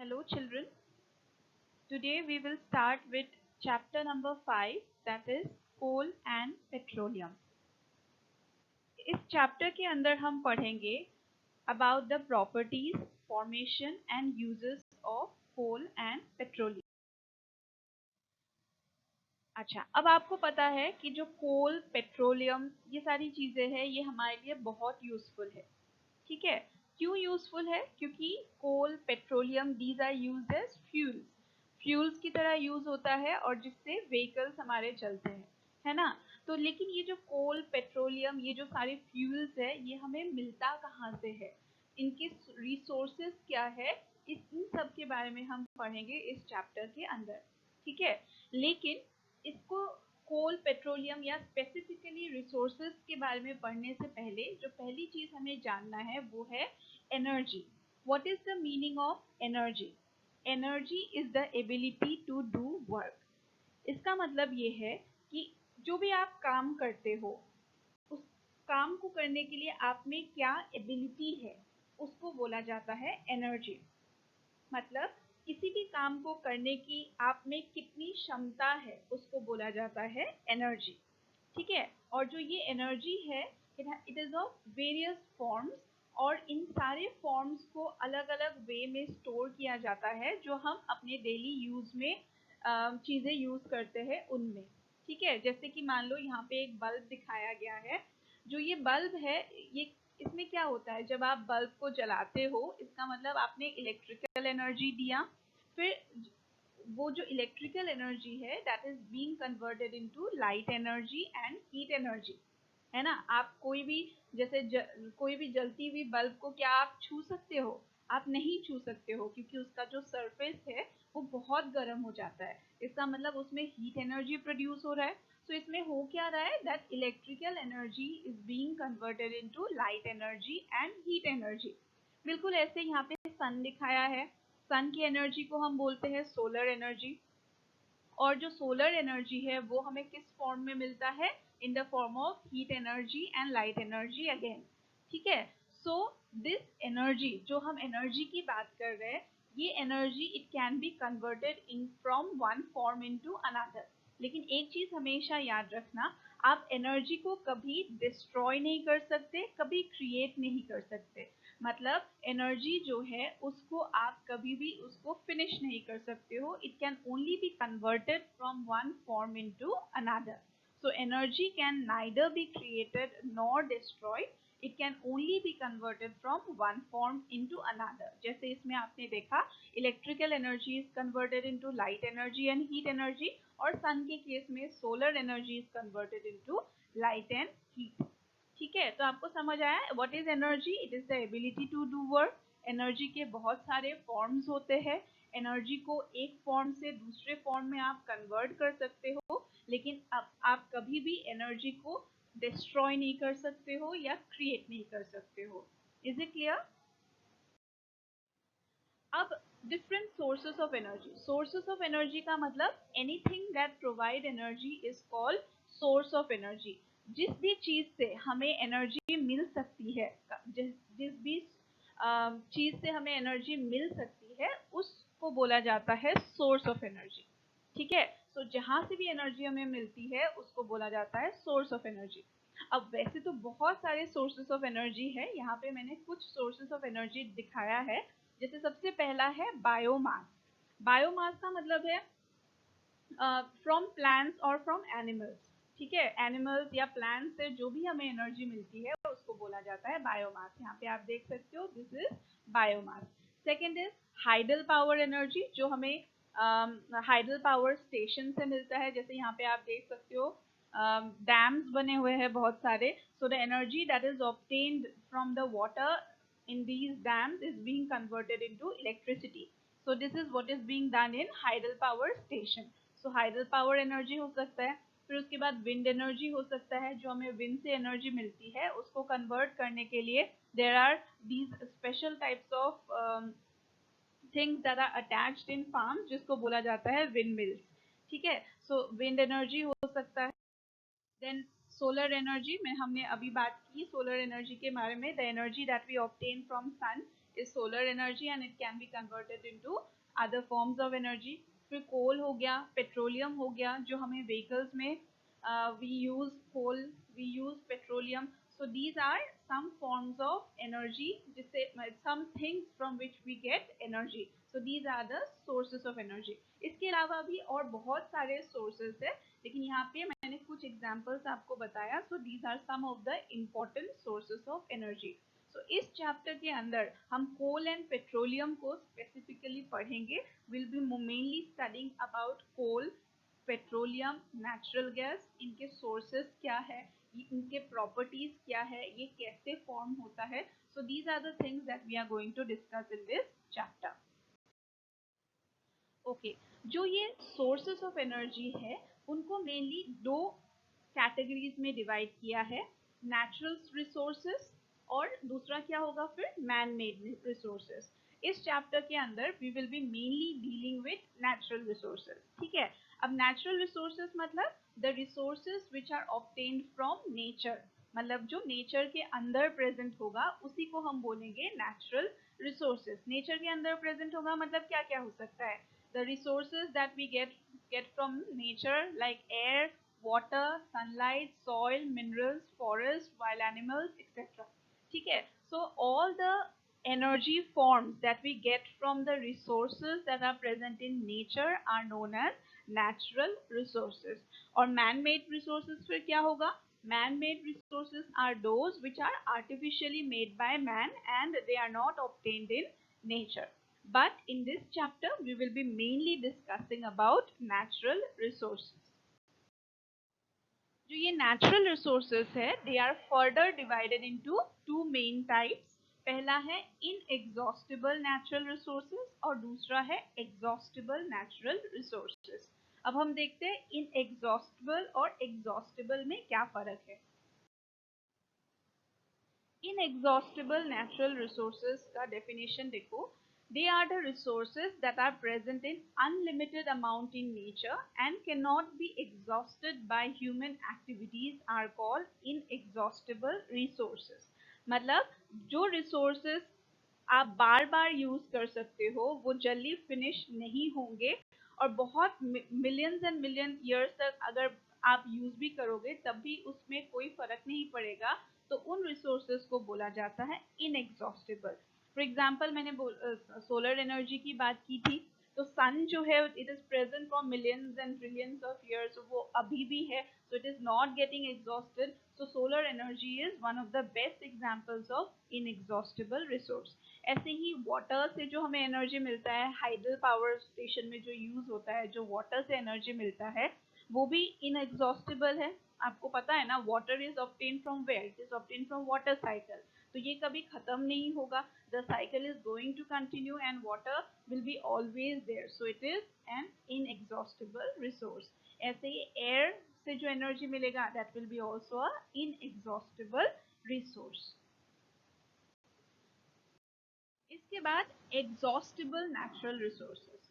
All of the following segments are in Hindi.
Hello, children. Today we will start with chapter number 5, that is coal and petroleum. इस चैप्टर के अंदर हम पढ़ेंगे about the properties, formation and uses of coal and petroleum. अच्छा, अब आपको पता है कि जो कोल, पेट्रोलियम, ये सारी चीजें हैं, ये हमारे लिए बहुत यूजफुल है. ठीक है. क्यों यूजफुल है? क्योंकि coal, petroleum, these are used as fuels की तरह यूज होता है और जिससे व्हीकल्स हमारे चलते हैं, है ना. तो लेकिन ये जो कोल, पेट्रोलियम, ये जो सारे फ्यूल्स है, ये हमें मिलता कहाँ से है, इनके रिसोर्सेज क्या है, इन सब के बारे में हम पढ़ेंगे इस चैप्टर के अंदर. ठीक है. लेकिन इसको कोल, पेट्रोलियम या स्पेसिफिकली रिसोर्सेज के बारे में पढ़ने से पहले जो पहली चीज हमें जानना है वो है energy. What is the meaning of energy? Energy is the ability to do work. इसका मतलब ये है कि जो भी आप काम करते हो, उस काम को करने के लिए आप में क्या एबिलिटी है, उसको बोला जाता है एनर्जी. मतलब किसी भी काम को करने की आप में कितनी क्षमता है, उसको बोला जाता है एनर्जी. ठीक है. और जो ये एनर्जी है, it is of various forms और इन सारे फॉर्म्स को अलग अलग वे में स्टोर किया जाता है जो हम अपने डेली यूज में चीजें यूज करते हैं उनमें. ठीक है. जैसे कि मान लो यहाँ पे एक बल्ब दिखाया गया है. जो ये बल्ब है, ये इसमें क्या होता है, जब आप बल्ब को जलाते हो, इसका मतलब आपने इलेक्ट्रिकल एनर्जी दिया. फिर वो जो इलेक्ट्रिकल एनर्जी है, that is being converted into light energy and heat energy, है ना. आप कोई भी जैसे कोई भी जलती हुई बल्ब को क्या आप छू सकते हो? आप नहीं छू सकते हो, क्योंकि उसका जो सरफेस है वो बहुत गर्म हो जाता है. इसका मतलब उसमें हीट एनर्जी प्रोड्यूस हो रहा है. तो इसमें हो क्या रहा है, that electrical energy is being converted into light energy and heat energy. बिल्कुल ऐसे यहाँ पे सन दिखाया है. सन की एनर्जी को हम बोलते हैं सोलर एनर्जी. और जो सोलर एनर्जी है वो हमें किस फॉर्म में मिलता है? In the form of heat energy and light energy again. ठीक है. सो दिस एनर्जी, जो हम एनर्जी की बात कर रहे हैं, ये energy it can be converted in from one form into another. लेकिन एक चीज हमेशा याद रखना, आप एनर्जी को कभी डिस्ट्रॉय नहीं कर सकते, कभी क्रिएट नहीं कर सकते. मतलब एनर्जी जो है उसको आप कभी भी उसको फिनिश नहीं कर सकते हो. It can only be converted from one form into another. So energy can neither be created nor destroyed. It can only be converted from one form into another. जैसे इसमें आपने देखा, electrical energy is converted into light energy and heat energy, और सन के केस में solar energy is converted into light and heat. ठीक है. तो आपको समझ आया what is energy? It is the ability to do work. Energy के बहुत सारे फॉर्म्स होते हैं. एनर्जी को एक फॉर्म से दूसरे फॉर्म में आप कन्वर्ट कर सकते हो, लेकिन अब आप कभी भी एनर्जी को डिस्ट्रॉय नहीं कर सकते हो या क्रिएट नहीं कर सकते हो. Is it clear? अब different sources of energy. Sources of energy का मतलब anything that provide energy is called source of energy. जिस भी चीज से हमें एनर्जी मिल सकती है, जिस भी चीज से हमें एनर्जी मिल सकती है, उसको बोला जाता है सोर्स ऑफ एनर्जी. ठीक है. तो जहां से भी एनर्जी हमें मिलती है उसको बोला जाता है सोर्स ऑफ एनर्जी. अब वैसे तो बहुत सारे सोर्सेस ऑफ एनर्जी है. यहाँ पे मैंने कुछ सोर्सेस ऑफ एनर्जी दिखाया है. जैसे सबसे पहला है बायोमास. बायोमास का मतलब है फ्रॉम प्लांट्स और फ्रॉम एनिमल्स. ठीक है. एनिमल्स या प्लांट्स से जो भी हमें एनर्जी मिलती है उसको बोला जाता है बायोमास. यहाँ पे आप देख सकते हो, this is biomass. Second is hydel power energy, जो हमें हाइडल पावर स्टेशन से मिलता है. जैसे यहाँ पे आप देख सकते हो, डैम्स बने हुए हैं बहुत सारे. So the energy that is obtained from the water in these dams is being converted into electricity. So this is what is being done in hydel power station. So hydel power energy हो सकता है. फिर उसके बाद wind energy हो सकता है, जो हमें wind से energy मिलती है, उसको convert करने के लिए there are these special types of things that are attached in farms, जिसको बोला जाता है windmills. ठीक है. So wind energy हो सकता है. देन सोलर एनर्जी में हमने अभी बात की सोलर एनर्जी के बारे में. The energy that we obtain from sun is solar energy and it can be converted into other forms of energy. फिर कोल हो गया, पेट्रोलियम हो गया, जो हमें व्हीकल्स में we use coal, we use petroleum. So these are some forms of energy, जिससे some things from which we get energy. So these are the sources of energy. इसके अलावा भी और बहुत सारे sources है, लेकिन यहाँ पे मैंने कुछ एग्जाम्पल्स आपको बताया. So these are some of the important sources of energy. So इस चैप्टर के अंदर हम कोल एंड पेट्रोलियम को स्पेसिफिकली पढ़ेंगे. We'll be mainly studying about coal, petroleum, natural gas, इनके सोर्सेस क्या है, इनके प्रॉपर्टीज क्या है, ये कैसे फॉर्म होता है. So these are the things that we are going to discuss in this chapter. Okay, जो ये सोर्सेस ऑफ एनर्जी है उनको मेनली दो कैटेगरीज में डिवाइड किया है, नेचुरल रिसोर्सेस और दूसरा क्या होगा फिर मैन मेड रिसोर्सेस. इस चैप्टर के अंदर we will be mainly dealing with natural resources. ठीक है, अब नेचुरल रिसोर्सेस मतलब the resources which are obtained from nature, मतलब जो नेचर के अंदर प्रेजेंट होगा उसी को हम बोलेंगे नेचुरल रिसोर्सेस. नेचर के अंदर प्रेजेंट होगा मतलब क्या क्या हो सकता है, the resources that we get from nature like air, water, sunlight, soil, minerals, forest, wild animals, etc. ठीक है, so all the energy forms that we get from the resources that are present in nature are known as natural resources. और man-made resources फिर क्या होगा, man-made resources are those which are artificially made by man and they are not obtained in nature. But in this chapter, we will be mainly discussing about natural resources. जो ये natural resources है, they are further divided into two main types. पहला है inexhaustible natural resources और दूसरा है exhaustible natural resources. अब हम देखते हैं inexhaustible और exhaustible में क्या फर्क है. Inexhaustible natural resources का definition देखो. They are the resources that are present in unlimited amount in nature and cannot be exhausted by human activities are called inexhaustible resources. मतलब जो resources आप बार बार यूज कर सकते हो वो जल्दी फिनिश नहीं होंगे और बहुत मिलियंस एंड मिलियन ईयर्स तक अगर आप यूज भी करोगे तब भी उसमें कोई फर्क नहीं पड़ेगा, तो उन रिसोर्सेज को बोला जाता है इनएग्जॉस्टिबल. फॉर एग्जाम्पल मैंने सोलर एनर्जी की बात की थी, तो सन जो है it is present for millions and trillions of years, वो अभी भी है, सो it is not getting exhausted. So solar energy is one of the best examples of inexhaustible resource. ऐसे ही वाटर से जो हमें एनर्जी मिलता है, हाइडल पावर स्टेशन में जो यूज होता है, जो वाटर से एनर्जी मिलता है वो भी इनएग्जॉस्टिबल है. आपको पता है ना, water is obtain from where, it is obtain from water cycle, तो ये कभी खत्म नहीं होगा. The cycle is going to continue and water will be always there, so it is an inexhaustible resource. ऐसे ही एयर से जो एनर्जी मिलेगा that will be also a inexhaustible resource. इसके बाद exhaustible natural resources.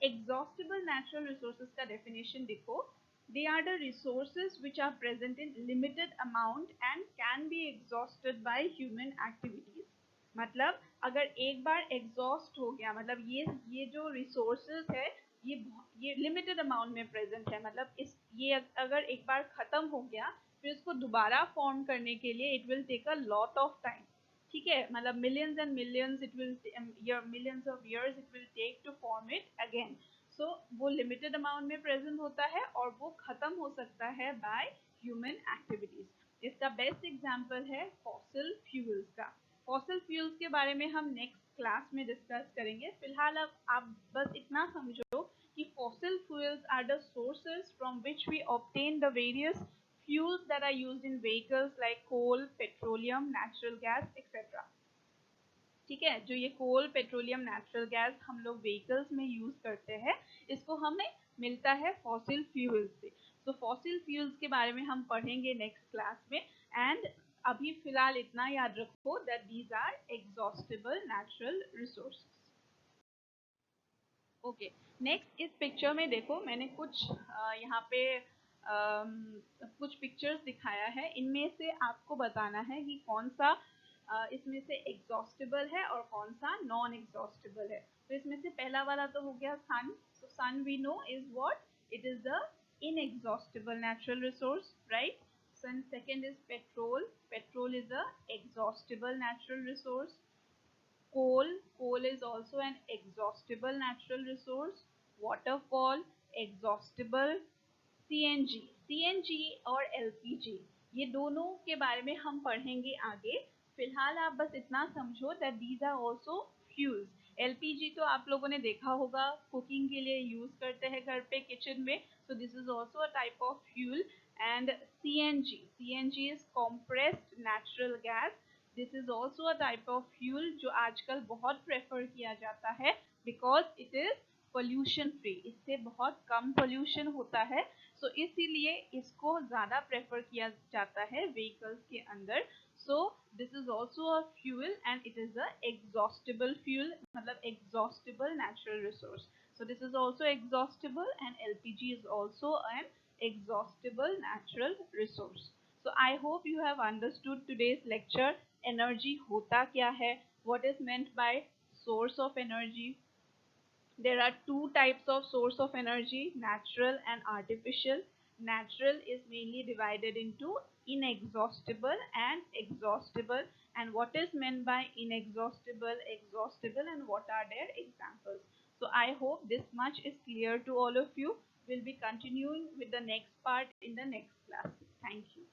Exhaustible natural resources का डेफिनेशन देखो. They are the resources which are present in limited amount and can be exhausted by human activities. मतलब अगर एक बार एग्जॉस्ट हो गया, मतलब ये जो रिसोर्सेज है ये लिमिटेड अमाउंट में प्रेजेंट है, मतलब ये अगर एक बार खत्म हो गया फिर इसको दोबारा फॉर्म करने के लिए it will take a lot of time. ठीक है, मतलब millions and millions it will millions of years it will take to form it again. So वो लिमिटेड अमाउंट में प्रेजेंट होता है और वो खत्म हो सकता है बाय ह्यूमन एक्टिविटीज. इसका बेस्ट एग्जांपल है फॉसिल फ्यूल्स का. फॉसिल फ्यूल्स के बारे में हम नेक्स्ट क्लास में डिस्कस करेंगे. फिलहाल अब आप बस इतना समझो कि fossil fuels are the sources from which we obtain the various fuels that are used in vehicles like coal, petroleum, natural gas, etc. ठीक है, जो ये कोल, पेट्रोलियम, नेचुरल गैस हम लोग व्हीकल्स में यूज करते हैं, इसको हमें मिलता है फॉसिल फ्यूल्स से. तो फॉसिल फ्यूल्स के बारे में हम पढ़ेंगे नेक्स्ट क्लास में. एंड अभी फिलहाल इतना याद रखो that these are exhaustible natural resources. Okay, next इस पिक्चर में देखो मैंने कुछ यहाँ पे कुछ पिक्चर्स दिखाया है. इनमें से आपको बताना है कि कौन सा इसमें से एग्जॉस्टेबल है और कौन सा नॉन एग्जॉस्टेबल है। तो इसमें से पहला वाला तो हो गया sun. So sun we know is what, it is the inexhaustible natural resource, right? Then second is petrol. Petrol is a exhaustible natural resource. Coal is also an exhaustible natural resource. Waterfall, exhaustible. CNG और एलपीजी, ये दोनों के बारे में हम पढ़ेंगे आगे। फिलहाल आप बस इतना समझो that these are also fuels. LPG तो आप लोगों ने देखा होगा, कुकिंग के लिए यूज करते हैं घर पे किचन में, सो this is also a type of fuel. And CNG is compressed natural gas. This is also a type of fuel जो आजकल बहुत प्रेफर किया जाता है because it is pollution free, इससे बहुत कम पोल्यूशन होता है। सो इसीलिए इसको ज़्यादा प्रेफर किया जाता है व्हीकल्स के अंदर। So this is also a fuel and it is a exhaustible fuel, मतलब exhaustible natural resource. So this is also exhaustible and LPG is also an exhaustible natural resource. So I hope you have understood today's lecture. Energy होता क्या है? What is meant by source of energy? There are two types of source of energy, natural and artificial. Natural is mainly divided into inexhaustible and exhaustible. And what is meant by inexhaustible, exhaustible, and what are their examples? So I hope this much is clear to all of you. We'll be continuing with the next part in the next class. Thank you.